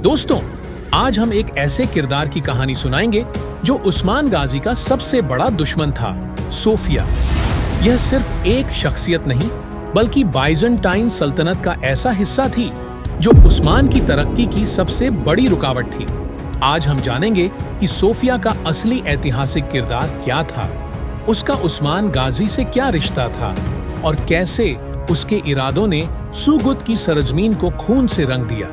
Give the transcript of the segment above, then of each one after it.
दोस्तों, आज हम एक ऐसे किरदार की कहानी सुनाएंगे जो उस्मान गाजी का सबसे बड़ा दुश्मन था, सोफिया। यह सिर्फ एक शख्सियत नहीं बल्कि बाइजेंटाइन सल्तनत का ऐसा हिस्सा थी जो उस्मान की तरक्की की सबसे बड़ी रुकावट थी। आज हम जानेंगे कि सोफिया का असली ऐतिहासिक किरदार क्या था, उसका उस्मान गाजी से क्या रिश्ता था और कैसे उसके इरादों ने सुगुत की सरजमीन को खून से रंग दिया।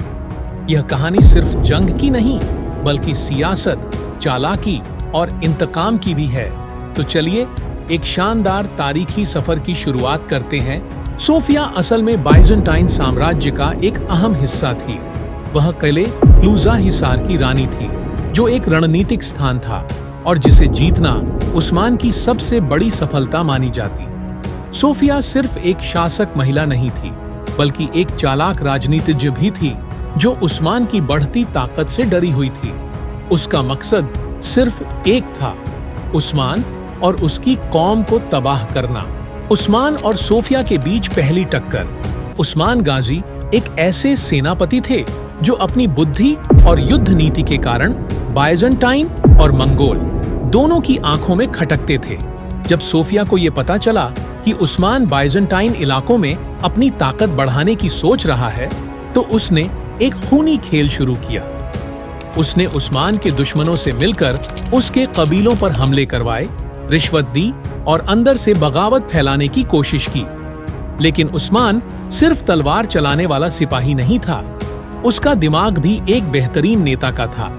यह कहानी सिर्फ जंग की नहीं बल्कि सियासत, चालाकी और इंतकाम की भी है। तो चलिए एक शानदार तारीखी सफर की शुरुआत करते हैं। सोफिया असल में बाइजेंटाइन साम्राज्य का एक अहम हिस्सा थी। वह किले क्लूजा हिसार की रानी थी, जो एक रणनीतिक स्थान था और जिसे जीतना उस्मान की सबसे बड़ी सफलता मानी जाती। सोफिया सिर्फ एक शासक महिला नहीं थी बल्कि एक चालाक राजनीतिज्ञ भी थी जो उस्मान की बढ़ती ताकत से डरी हुई थी। उसका मकसद सिर्फ एक था, उस्मान और उसकी कौम को तबाह करना। उस्मान और सोफिया के बीच पहली टक्कर। उस्मान गाजी एक ऐसे सेनापति थे जो अपनी बुद्धि और युद्ध नीति के कारण बाइजेंटाइन और मंगोल दोनों की आंखों में खटकते थे। जब सोफिया को यह पता चला कि उस्मान बाइजेंटाइन इलाकों में अपनी ताकत बढ़ाने की सोच रहा है, तो उसने एक खूनी खेल शुरू किया। उसने उस्मान के दुश्मनों से मिलकर उसके कबीलों पर हमले करवाए, रिश्वत दी और अंदर से बगावत फैलाने की कोशिश की। लेकिन उस्मान सिर्फ तलवार चलाने वाला सिपाही नहीं था, उसका दिमाग भी एक बेहतरीन नेता का था।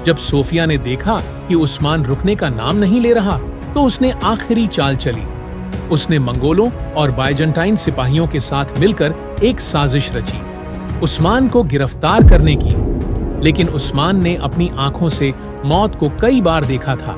जब सोफिया ने देखा कि उस्मान रुकने का नाम नहीं ले रहा, तो उसने आखिरी चाल चली। उसने मंगोलों और बाइजेंटाइन सिपाहियों के साथ मिलकर एक साजिश रची, उस्मान को गिरफ्तार करने की। लेकिन उस्मान ने अपनी आंखों से मौत को कई बार देखा था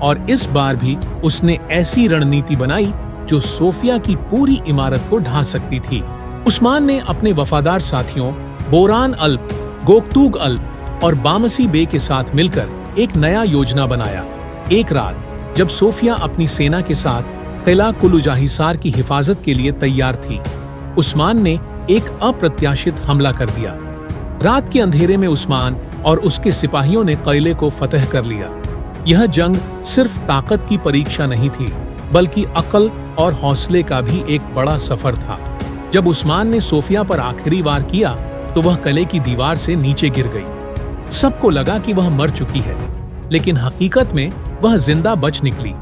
और इस बार भी उसने ऐसी रणनीति बनाई जो सोफिया की पूरी इमारत को ढा सकती थी। उस्मान ने अपने वफादार साथियों बोरान अल्प, गोक्तूग अल्प और बामसी बे के साथ मिलकर एक नया योजना बनाया। एक रात जब सोफिया अपनी सेना के साथ किला कुलुजा हिसार की हिफाजत के लिए तैयार थी, उस्मान ने एक अप्रत्याशित हमला कर दिया। रात के अंधेरे में उस्मान और उसके सिपाहियों ने किले को फतह कर लिया। यह जंग सिर्फ ताकत की परीक्षा नहीं थी बल्कि अक्ल और हौसले का भी एक बड़ा सफर था। जब उस्मान ने सोफिया पर आखिरी वार किया तो वह किले की दीवार से नीचे गिर गई। सबको लगा कि वह मर चुकी है, लेकिन हकीकत में वह जिंदा बच निकली।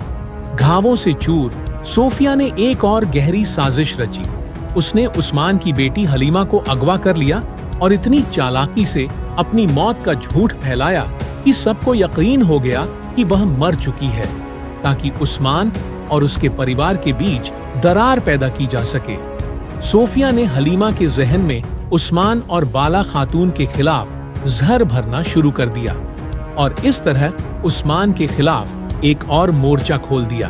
घावों से चूर सोफिया ने एक और गहरी साजिश रची। उसने उस्मान की बेटी हलीमा को अगवा कर लिया और इतनी चालाकी से अपनी मौत का झूठ फैलाया कि सबको यकीन हो गया कि वह मर चुकी है, ताकि उस्मान और उसके परिवार के बीच दरार पैदा की जा सके। सोफिया ने हलीमा के जहन में उस्मान और बाला खातून के खिलाफ जहर भरना शुरू कर दिया और इस तरह उस्मान के खिलाफ एक और मोर्चा खोल दिया।